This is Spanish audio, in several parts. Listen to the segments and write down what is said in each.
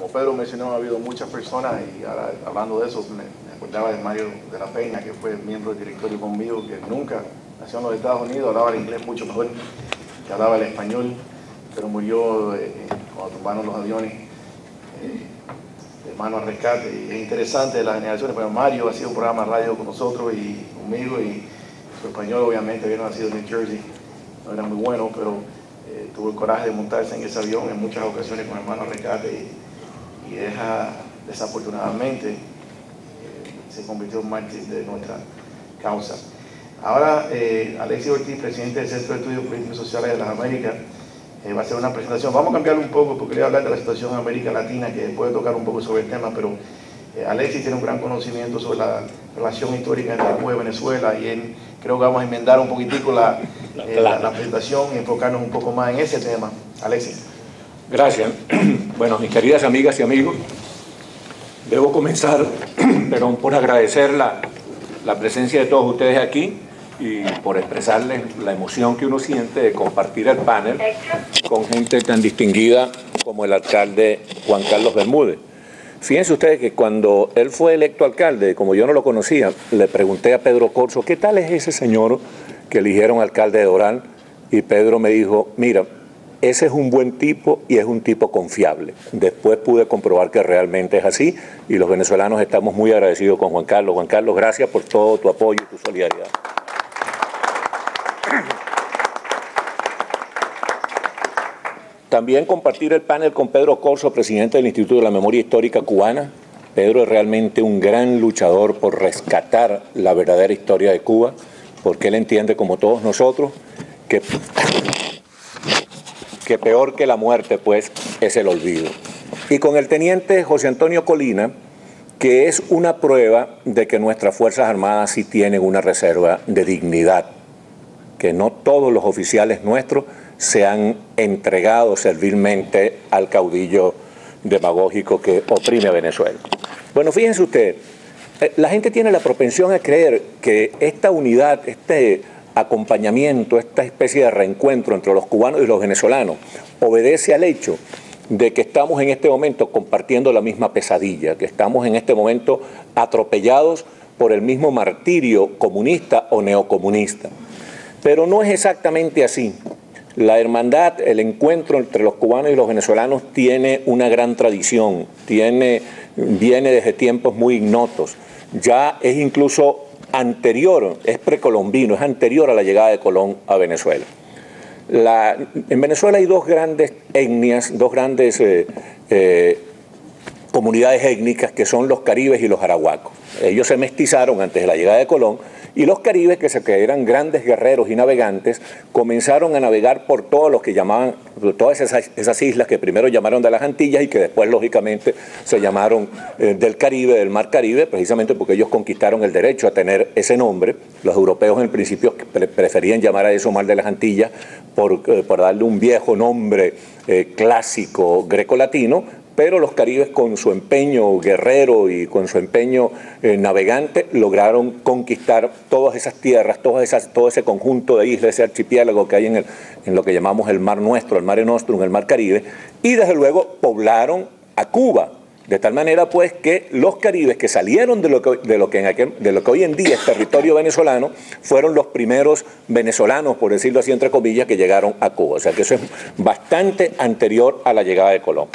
como Pedro mencionó, ha habido muchas personas, y ahora hablando de eso, me acordaba de Mario de la Peña, que fue miembro del directorio conmigo, que nunca nació en los Estados Unidos, hablaba el inglés mucho mejor que hablaba el español, pero murió cuando tumbaron los aviones de mano al rescate. Y es interesante las generaciones, pero Mario ha sido un programa de radio con nosotros y conmigo, y su español obviamente había nacido en New Jersey, no era muy bueno, pero tuvo el coraje de montarse en ese avión en muchas ocasiones con el mano al rescate, y desafortunadamente se convirtió en mártir de nuestra causa. Ahora, Alexis Ortiz, presidente del Centro de Estudios Políticos y Sociales de las Américas, va a hacer una presentación. Vamos a cambiarlo un poco porque quería hablar de la situación en América Latina, que puede tocar un poco sobre el tema, pero Alexis tiene un gran conocimiento sobre la relación histórica entre Cuba y Venezuela, y él, creo que vamos a enmendar un poquitico la presentación y enfocarnos un poco más en ese tema. Alexis. Gracias. Bueno, mis queridas amigas y amigos, debo comenzar por agradecer la presencia de todos ustedes aquí y por expresarles la emoción que uno siente de compartir el panel con gente tan distinguida como el alcalde Juan Carlos Bermúdez. Fíjense ustedes que cuando él fue electo alcalde, como yo no lo conocía, le pregunté a Pedro Corzo, ¿qué tal es ese señor que eligieron alcalde de Doral? Y Pedro me dijo, mira, ese es un buen tipo y es un tipo confiable. Después pude comprobar que realmente es así, y los venezolanos estamos muy agradecidos con Juan Carlos. Juan Carlos, gracias por todo tu apoyo y tu solidaridad. También compartir el panel con Pedro Corzo, presidente del Instituto de la Memoria Histórica Cubana. Pedro es realmente un gran luchador por rescatar la verdadera historia de Cuba, porque él entiende, como todos nosotros, que peor que la muerte, pues, es el olvido. Y con el teniente José Antonio Colina, que es una prueba de que nuestras Fuerzas Armadas sí tienen una reserva de dignidad, que no todos los oficiales nuestros se han entregado servilmente al caudillo demagógico que oprime a Venezuela. Bueno, fíjense ustedes, la gente tiene la propensión a creer que esta unidad, este acompañamiento, esta especie de reencuentro entre los cubanos y los venezolanos obedece al hecho de que estamos en este momento compartiendo la misma pesadilla, que estamos en este momento atropellados por el mismo martirio comunista o neocomunista. Pero no es exactamente así. La hermandad, el encuentro entre los cubanos y los venezolanos tiene una gran tradición, viene desde tiempos muy ignotos. Ya es incluso anterior, es precolombino, es anterior a la llegada de Colón a Venezuela. En Venezuela hay dos grandes etnias, dos grandes comunidades étnicas, que son los caribes y los arahuacos. Ellos se mestizaron antes de la llegada de Colón, y los caribes, que eran grandes guerreros y navegantes, comenzaron a navegar por todos los que llamaban, todas esas islas que primero llamaron de las Antillas y que después, lógicamente, se llamaron del Caribe, del Mar Caribe, precisamente porque ellos conquistaron el derecho a tener ese nombre. Los europeos en principio preferían llamar a eso Mar de las Antillas por darle un viejo nombre clásico grecolatino, pero los caribes, con su empeño guerrero y con su empeño navegante, lograron conquistar todas esas tierras, todo ese conjunto de islas, ese archipiélago que hay en lo que llamamos el Mar Nuestro, el Mare Nostrum, el Mar Caribe, y desde luego poblaron a Cuba. De tal manera, pues, que los caribes que salieron de lo que hoy en día es territorio venezolano fueron los primeros venezolanos, por decirlo así entre comillas, que llegaron a Cuba. O sea que eso es bastante anterior a la llegada de Colón.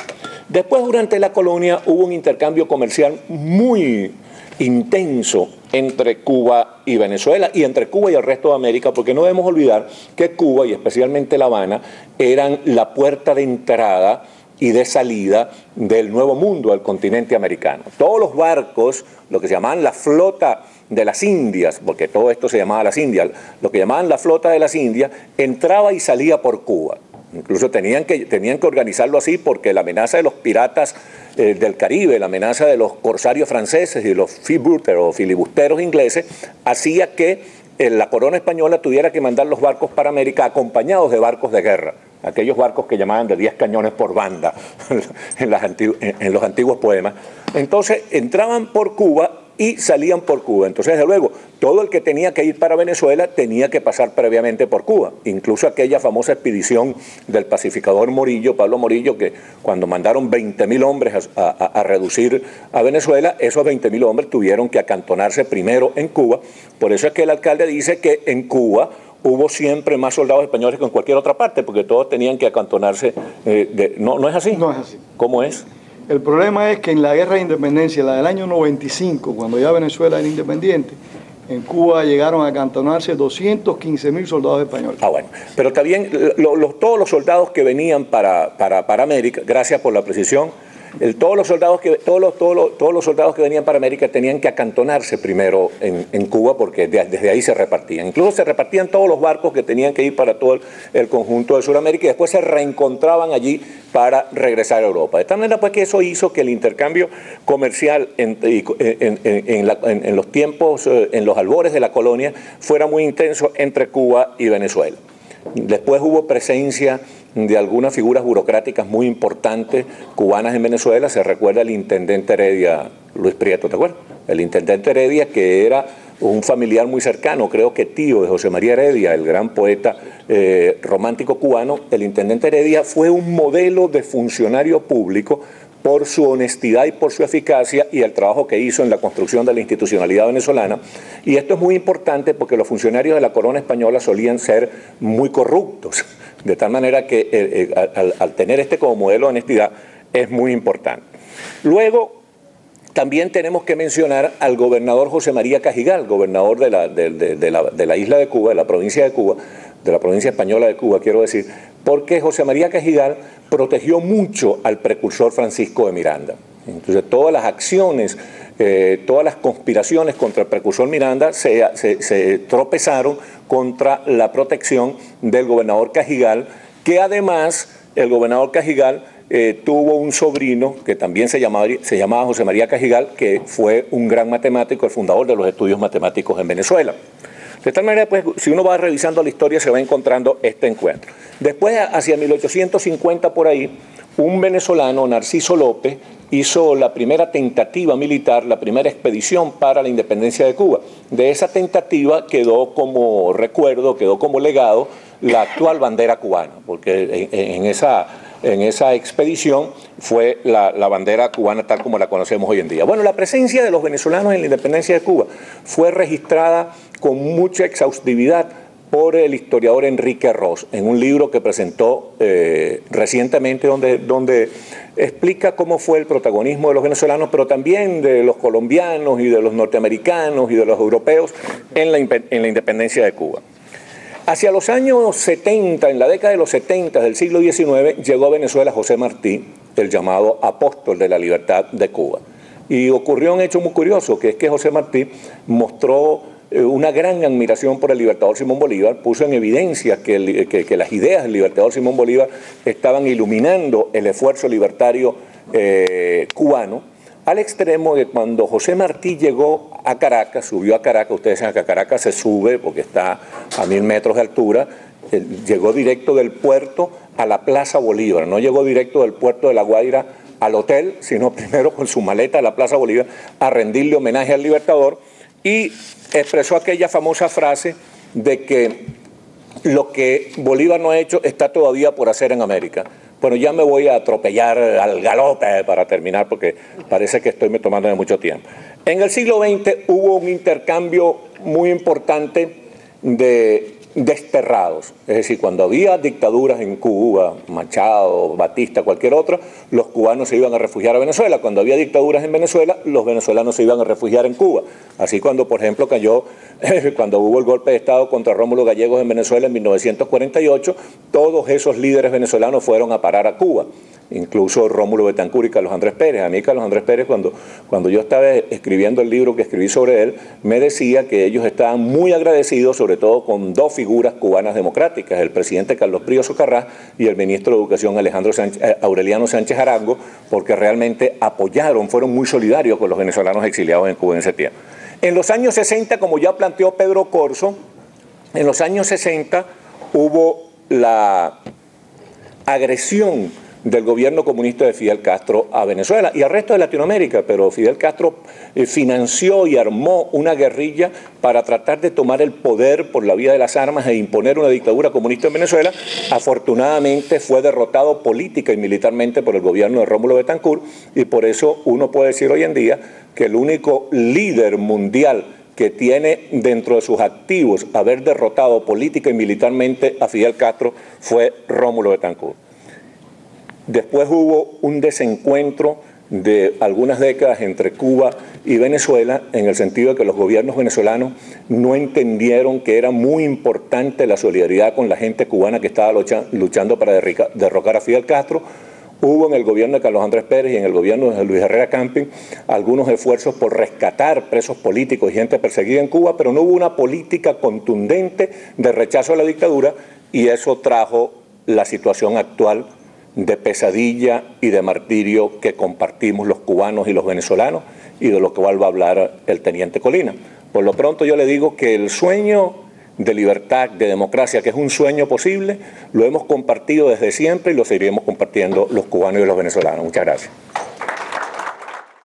Después, durante la colonia, hubo un intercambio comercial muy intenso entre Cuba y Venezuela, y entre Cuba y el resto de América, porque no debemos olvidar que Cuba, y especialmente La Habana, eran la puerta de entrada y de salida del Nuevo Mundo al continente americano. Todos los barcos, lo que se llamaban la flota de las Indias, porque todo esto se llamaba las Indias, lo que llamaban la flota de las Indias, entraba y salía por Cuba. Incluso tenían que organizarlo así, porque la amenaza de los piratas del Caribe, la amenaza de los corsarios franceses y los filibusteros ingleses, hacía que la corona española tuviera que mandar los barcos para América acompañados de barcos de guerra, aquellos barcos que llamaban de 10 cañones por banda en los antiguos poemas. Entonces entraban por Cuba y salían por Cuba. Entonces, desde luego, todo el que tenía que ir para Venezuela tenía que pasar previamente por Cuba. Incluso aquella famosa expedición del pacificador Morillo, Pablo Morillo, que cuando mandaron 20.000 hombres a reducir a Venezuela, esos 20.000 hombres tuvieron que acantonarse primero en Cuba. Por eso es que el alcalde dice que en Cuba hubo siempre más soldados españoles que en cualquier otra parte, porque todos tenían que acantonarse. ¿No es así? No es así. ¿Cómo es? El problema es que en la guerra de independencia, la del año 95, cuando ya Venezuela era independiente, en Cuba llegaron a acantonarse 215.000 soldados españoles. Ah, bueno. Pero también todos los soldados que venían para América, gracias por la precisión, todos los soldados que venían para América tenían que acantonarse primero en Cuba, porque desde ahí se repartían. Incluso se repartían todos los barcos que tenían que ir para todo el conjunto de Sudamérica y después se reencontraban allí para regresar a Europa. De tal manera pues que eso hizo que el intercambio comercial en los tiempos, en los albores de la colonia, fuera muy intenso entre Cuba y Venezuela. Después hubo presencia de algunas figuras burocráticas muy importantes cubanas en Venezuela. Se recuerda el intendente Heredia, Luis Prieto, ¿te acuerdas? El intendente Heredia, que era un familiar muy cercano, creo que tío de José María Heredia, el gran poeta romántico cubano. El intendente Heredia fue un modelo de funcionario público por su honestidad y por su eficacia y el trabajo que hizo en la construcción de la institucionalidad venezolana. Y esto es muy importante porque los funcionarios de la corona española solían ser muy corruptos, de tal manera que al tener este como modelo de honestidad es muy importante. Luego, también tenemos que mencionar al gobernador José María Cajigal, gobernador de la isla de Cuba, de la provincia de Cuba, de la provincia española de Cuba, quiero decir, porque José María Cajigal protegió mucho al precursor Francisco de Miranda. Entonces, todas las acciones, todas las conspiraciones contra el precursor Miranda se tropezaron contra la protección del gobernador Cajigal, que además el gobernador Cajigal tuvo un sobrino que también se llamaba José María Cajigal, que fue un gran matemático, el fundador de los estudios matemáticos en Venezuela. De tal manera, pues, si uno va revisando la historia, se va encontrando este encuentro. Después, hacia 1850 por ahí, un venezolano, Narciso López, hizo la primera tentativa militar, la primera expedición para la independencia de Cuba. De esa tentativa quedó como recuerdo, quedó como legado la actual bandera cubana, porque en esa expedición fue la bandera cubana tal como la conocemos hoy en día. Bueno, la presencia de los venezolanos en la independencia de Cuba fue registrada con mucha exhaustividad por el historiador Enrique Ross, en un libro que presentó recientemente donde explica cómo fue el protagonismo de los venezolanos, pero también de los colombianos y de los norteamericanos y de los europeos en la independencia de Cuba. Hacia los años 70, en la década de los 70 del siglo XIX, llegó a Venezuela José Martí, el llamado apóstol de la libertad de Cuba. Y ocurrió un hecho muy curioso, que es que José Martí mostró una gran admiración por el libertador Simón Bolívar, puso en evidencia que las ideas del libertador Simón Bolívar estaban iluminando el esfuerzo libertario cubano, al extremo de cuando José Martí llegó a Caracas, subió a Caracas, ustedes saben que a Caracas se sube porque está a 1000 metros de altura, llegó directo del puerto a la Plaza Bolívar, no llegó directo del puerto de La Guaira al hotel, sino primero con su maleta a la Plaza Bolívar a rendirle homenaje al libertador y expresó aquella famosa frase de que lo que Bolívar no ha hecho está todavía por hacer en América. Bueno, ya me voy a atropellar al galope para terminar porque parece que estoy tomándome mucho tiempo. En el siglo XX hubo un intercambio muy importante de desterrados. Es decir, cuando había dictaduras en Cuba, Machado, Batista, cualquier otro, los cubanos se iban a refugiar a Venezuela. Cuando había dictaduras en Venezuela, los venezolanos se iban a refugiar en Cuba. Así cuando, por ejemplo, cuando hubo el golpe de Estado contra Rómulo Gallegos en Venezuela en 1948, todos esos líderes venezolanos fueron a parar a Cuba. Incluso Rómulo Betancourt y Carlos Andrés Pérez. A mí Carlos Andrés Pérez, cuando yo estaba escribiendo el libro que escribí sobre él, me decía que ellos estaban muy agradecidos, sobre todo con dos figuras cubanas democráticas, el presidente Carlos Prío Socarrás y el ministro de Educación Aureliano Sánchez Arango, porque realmente apoyaron, fueron muy solidarios con los venezolanos exiliados en Cuba en ese tiempo. En los años 60, como ya planteó Pedro Corzo, en los años 60 hubo la agresión del gobierno comunista de Fidel Castro a Venezuela y al resto de Latinoamérica, pero Fidel Castro financió y armó una guerrilla para tratar de tomar el poder por la vía de las armas e imponer una dictadura comunista en Venezuela. Afortunadamente fue derrotado política y militarmente por el gobierno de Rómulo Betancourt, y por eso uno puede decir hoy en día que el único líder mundial que tiene dentro de sus activos haber derrotado política y militarmente a Fidel Castro fue Rómulo Betancourt. Después hubo un desencuentro de algunas décadas entre Cuba y Venezuela, en el sentido de que los gobiernos venezolanos no entendieron que era muy importante la solidaridad con la gente cubana que estaba luchando para derrocar a Fidel Castro. Hubo en el gobierno de Carlos Andrés Pérez y en el gobierno de Luis Herrera Camping algunos esfuerzos por rescatar presos políticos y gente perseguida en Cuba, pero no hubo una política contundente de rechazo a la dictadura, y eso trajo la situación actual de pesadilla y de martirio que compartimos los cubanos y los venezolanos, y de lo cual va a hablar el teniente Colina. Por lo pronto yo le digo que el sueño de libertad, de democracia, que es un sueño posible, lo hemos compartido desde siempre y lo seguiremos compartiendo los cubanos y los venezolanos. Muchas gracias.